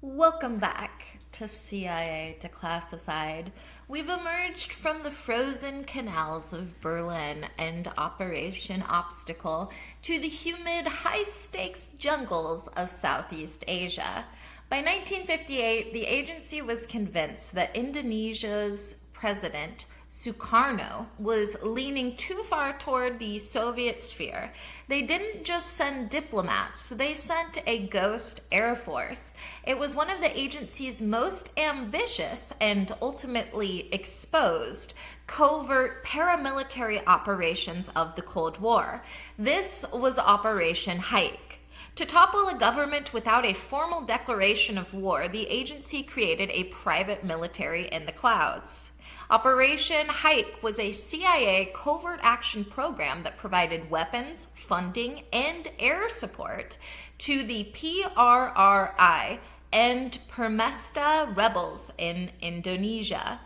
Welcome back to CIA Declassified. We've emerged from the frozen canals of Berlin and Operation Obstacle to the humid, high-stakes jungles of Southeast Asia. By 1958, the agency was convinced that Indonesia's President Sukarno was leaning too far toward the Soviet sphere. They didn't just send diplomats, they sent a ghost air force. It was one of the agency's most ambitious and ultimately exposed covert paramilitary operations of the Cold War. This was Operation HAIK. To topple a government without a formal declaration of war, the agency created a private military in the clouds. Operation HAIK was a CIA covert action program that provided weapons, funding, and air support to the PRRI and Permesta rebels in Indonesia.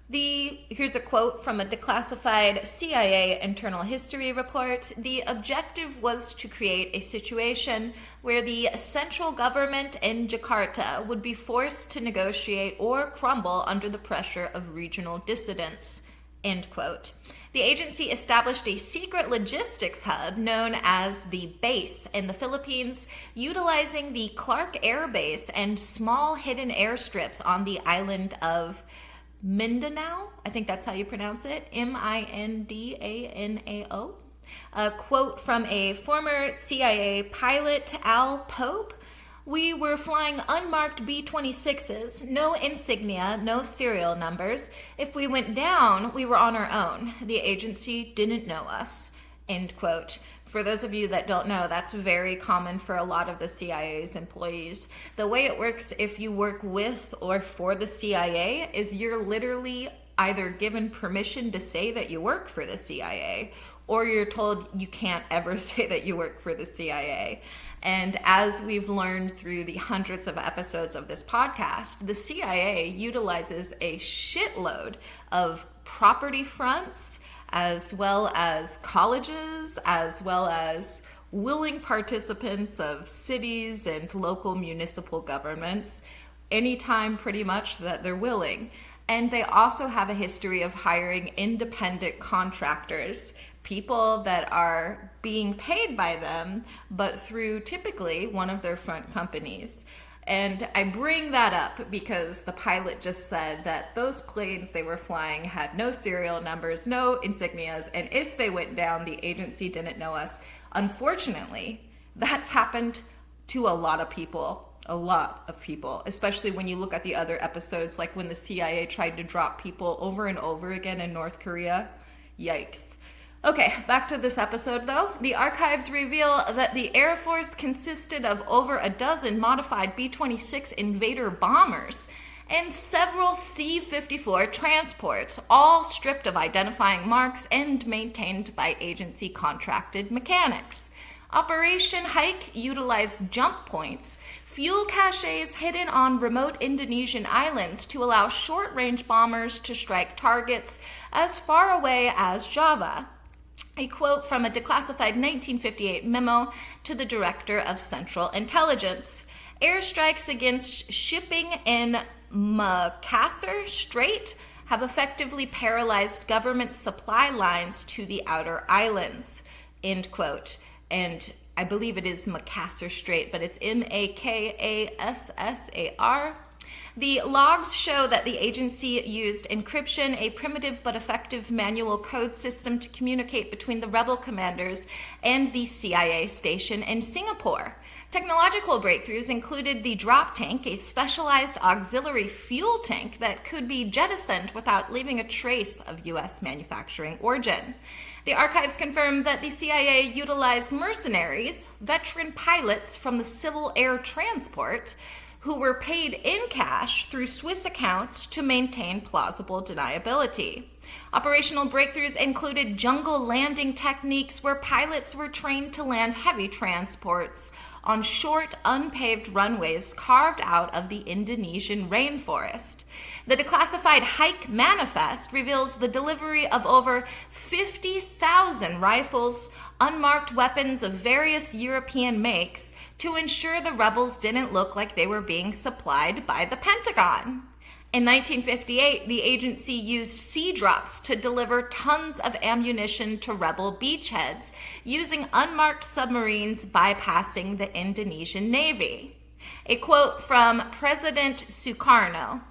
Here's a quote from a declassified CIA internal history report. The objective was to create a situation where the central government in Jakarta would be forced to negotiate or crumble under the pressure of regional dissidents. End quote. The agency established a secret logistics hub known as the Base in the Philippines, utilizing the Clark Air Base and small hidden airstrips on the island of Mindanao, I think that's how you pronounce it, Mindanao. A quote from a former CIA pilot, Al Pope: "We were flying unmarked B-26s, no insignia, no serial numbers. If we went down, we were on our own. The agency didn't know us." End quote. For those of you that don't know, that's very common for a lot of the CIA's employees. The way it works if you work with or for the CIA is you're literally either given permission to say that you work for the CIA, or you're told you can't ever say that you work for the CIA. And as we've learned through the hundreds of episodes of this podcast, the CIA utilizes a shitload of property fronts, as well as colleges, as well as willing participants of cities and local municipal governments, anytime pretty much that they're willing. And they also have a history of hiring independent contractors, people that are being paid by them, but through typically one of their front companies. And I bring that up because the pilot just said that those planes they were flying had no serial numbers, no insignias, and if they went down, the agency didn't know us. Unfortunately, that's happened to a lot of people, especially when you look at the other episodes, like when the CIA tried to drop people over and over again in North Korea. Yikes. Okay, back to this episode though. The archives reveal that the Air Force consisted of over a dozen modified B-26 Invader bombers and several C-54 transports, all stripped of identifying marks and maintained by agency contracted mechanics. Operation HAIK utilized jump points, fuel caches hidden on remote Indonesian islands to allow short-range bombers to strike targets as far away as Java. A quote from a declassified 1958 memo to the Director of Central Intelligence: "Airstrikes against shipping in Makassar Strait have effectively paralyzed government supply lines to the outer islands." End quote. And I believe it is Makassar Strait, but it's Makassar. The logs show that the agency used encryption, a primitive but effective manual code system to communicate between the rebel commanders and the CIA station in Singapore. Technological breakthroughs included the drop tank, a specialized auxiliary fuel tank that could be jettisoned without leaving a trace of U.S. manufacturing origin. The archives confirm that the CIA utilized mercenaries, veteran pilots from the Civil Air Transport, who were paid in cash through Swiss accounts to maintain plausible deniability. Operational breakthroughs included jungle landing techniques where pilots were trained to land heavy transports on short, unpaved runways carved out of the Indonesian rainforest. The Declassified HAIK manifest reveals the delivery of over 50,000 rifles, unmarked weapons of various European makes, to ensure the rebels didn't look like they were being supplied by the Pentagon. In 1958, the agency used sea drops to deliver tons of ammunition to rebel beachheads, using unmarked submarines bypassing the Indonesian Navy. A quote from President Sukarno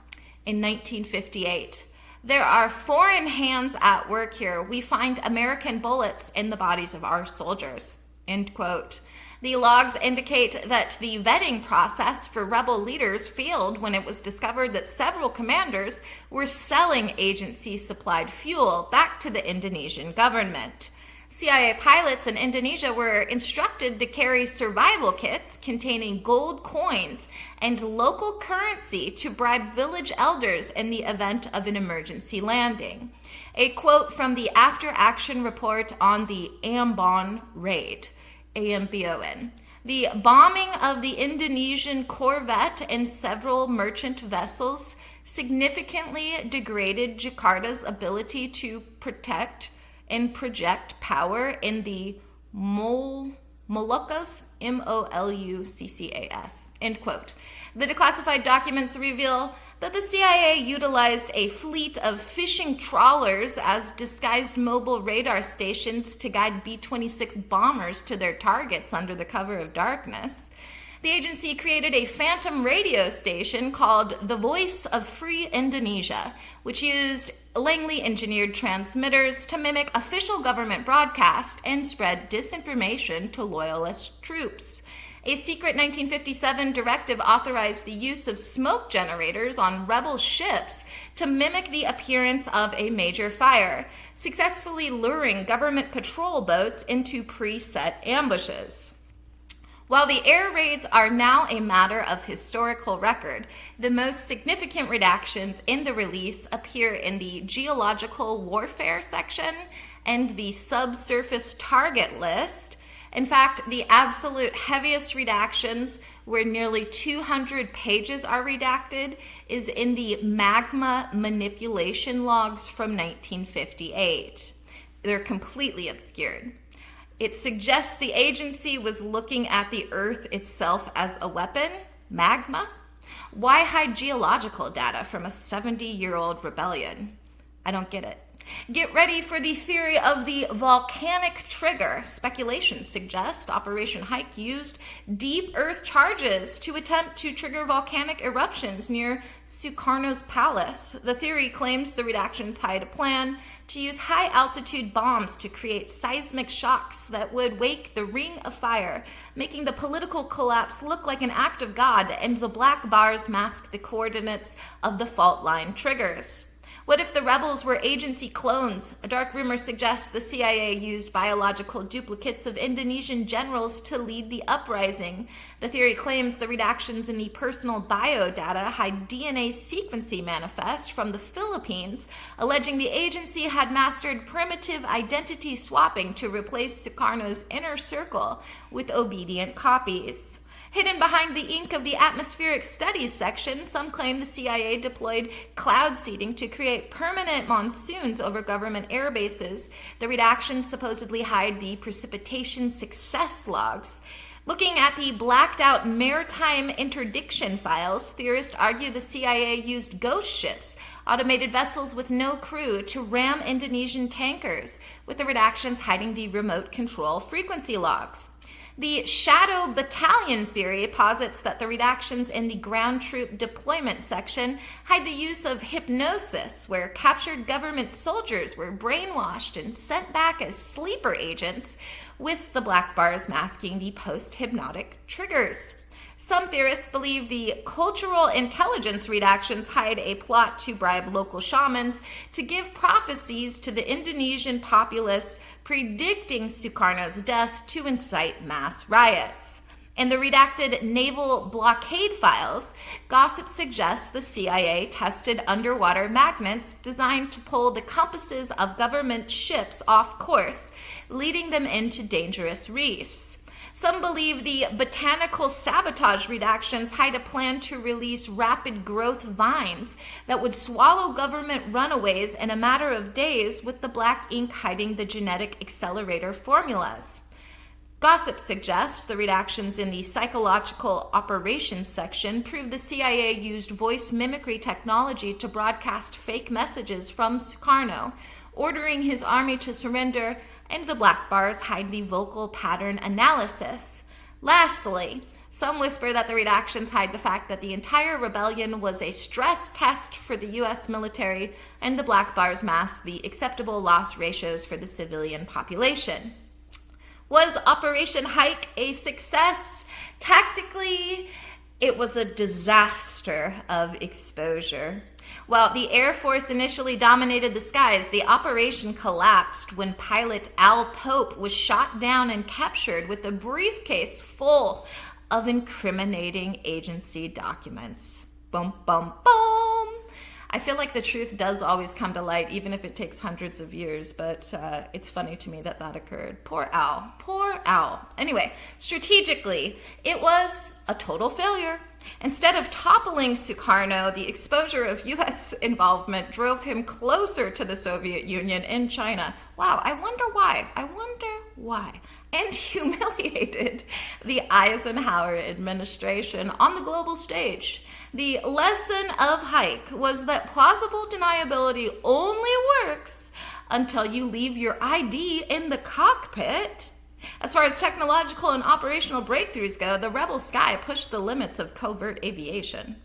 in 1958. "There are foreign hands at work here. We find American bullets in the bodies of our soldiers." End quote. The logs indicate that the vetting process for rebel leaders failed when it was discovered that several commanders were selling agency-supplied fuel back to the Indonesian government. CIA pilots in Indonesia were instructed to carry survival kits containing gold coins and local currency to bribe village elders in the event of an emergency landing. A quote from the after-action report on the Ambon raid. AMBON. "The bombing of the Indonesian corvette and several merchant vessels significantly degraded Jakarta's ability to protect and project power in the Moluccas, Moluccas, end quote. The declassified documents reveal that the CIA utilized a fleet of fishing trawlers as disguised mobile radar stations to guide B-26 bombers to their targets under the cover of darkness. The agency created a phantom radio station called The Voice of Free Indonesia, which used Langley engineered transmitters to mimic official government broadcast and spread disinformation to loyalist troops. A secret 1957 directive authorized the use of smoke generators on rebel ships to mimic the appearance of a major fire, successfully luring government patrol boats into preset ambushes. While the air raids are now a matter of historical record, the most significant redactions in the release appear in the geological warfare section and the subsurface target list. In fact, the absolute heaviest redactions, where nearly 200 pages are redacted, is in the magma manipulation logs from 1958. They're completely obscured. It suggests the agency was looking at the Earth itself as a weapon, magma. Why hide geological data from a 70-year-old rebellion? I don't get it. Get ready for the theory of the volcanic trigger. Speculations suggest Operation HAIK used deep earth charges to attempt to trigger volcanic eruptions near Sukarno's palace. The theory claims the redactions hide a plan to use high-altitude bombs to create seismic shocks that would wake the ring of fire, making the political collapse look like an act of God, and the black bars mask the coordinates of the fault line triggers. What if the rebels were agency clones? A dark rumor suggests the CIA used biological duplicates of Indonesian generals to lead the uprising. The theory claims the redactions in the personal biodata hide DNA sequencing manifest from the Philippines, alleging the agency had mastered primitive identity swapping to replace Sukarno's inner circle with obedient copies. Hidden behind the ink of the atmospheric studies section, some claim the CIA deployed cloud seeding to create permanent monsoons over government air bases. The redactions supposedly hide the precipitation success logs. Looking at the blacked-out maritime interdiction files, theorists argue the CIA used ghost ships, automated vessels with no crew, to ram Indonesian tankers, with the redactions hiding the remote control frequency logs. The Shadow Battalion theory posits that the redactions in the ground troop deployment section hide the use of hypnosis, where captured government soldiers were brainwashed and sent back as sleeper agents, with the black bars masking the post-hypnotic triggers. Some theorists believe the cultural intelligence redactions hide a plot to bribe local shamans to give prophecies to the Indonesian populace predicting Sukarno's death to incite mass riots. In the redacted naval blockade files, gossip suggests the CIA tested underwater magnets designed to pull the compasses of government ships off course, leading them into dangerous reefs. Some believe the botanical sabotage redactions hide a plan to release rapid growth vines that would swallow government runaways in a matter of days, with the black ink hiding the genetic accelerator formulas. Gossip suggests the redactions in the psychological operations section prove the CIA used voice mimicry technology to broadcast fake messages from Sukarno, ordering his army to surrender, and the black bars hide the vocal pattern analysis. Lastly, some whisper that the redactions hide the fact that the entire rebellion was a stress test for the U.S. military, and the black bars mask the acceptable loss ratios for the civilian population. Was Operation HAIK a success? Tactically, it was a disaster of exposure. While the Air Force initially dominated the skies, the operation collapsed when pilot Al Pope was shot down and captured with a briefcase full of incriminating agency documents. Boom, boom, boom. I feel like the truth does always come to light, even if it takes hundreds of years, but it's funny to me that occurred. Poor Al. Poor Al. Anyway, strategically, it was a total failure. Instead of toppling Sukarno, the exposure of U.S. involvement drove him closer to the Soviet Union and China. Wow, I wonder why. And humiliated the Eisenhower administration on the global stage. The lesson of HAIK was that plausible deniability only works until you leave your ID in the cockpit. As far as technological and operational breakthroughs go, the rebel sky pushed the limits of covert aviation,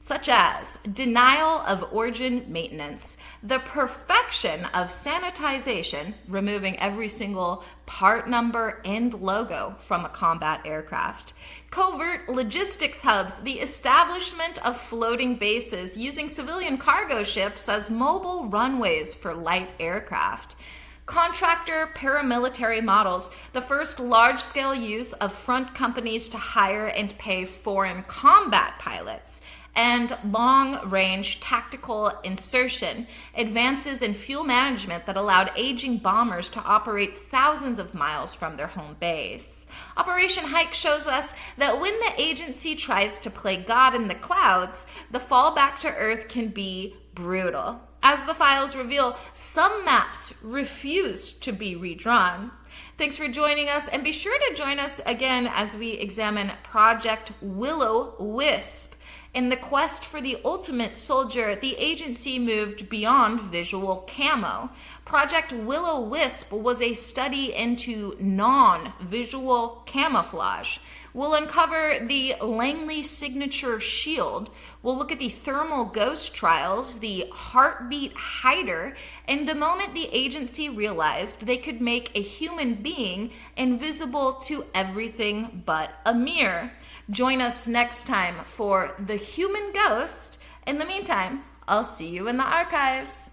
such as denial of origin maintenance, the perfection of sanitization, removing every single part number and logo from a combat aircraft, covert logistics hubs, the establishment of floating bases using civilian cargo ships as mobile runways for light aircraft, contractor paramilitary models, the first large-scale use of front companies to hire and pay foreign combat pilots, and long-range tactical insertion, advances in fuel management that allowed aging bombers to operate thousands of miles from their home base. Operation HAIK shows us that when the agency tries to play God in the clouds, the fall back to Earth can be brutal. As the files reveal, some maps refuse to be redrawn. Thanks for joining us, and be sure to join us again as we examine Project Will-O-Wisp. In the quest for the ultimate soldier, the agency moved beyond visual camo. Project Will-O-Wisp was a study into non-visual camouflage. We'll uncover the Langley signature shield. We'll look at the thermal ghost trials, the heartbeat hider, and the moment the agency realized they could make a human being invisible to everything but a mirror. Join us next time for The Human Ghost. In the meantime, I'll see you in the archives.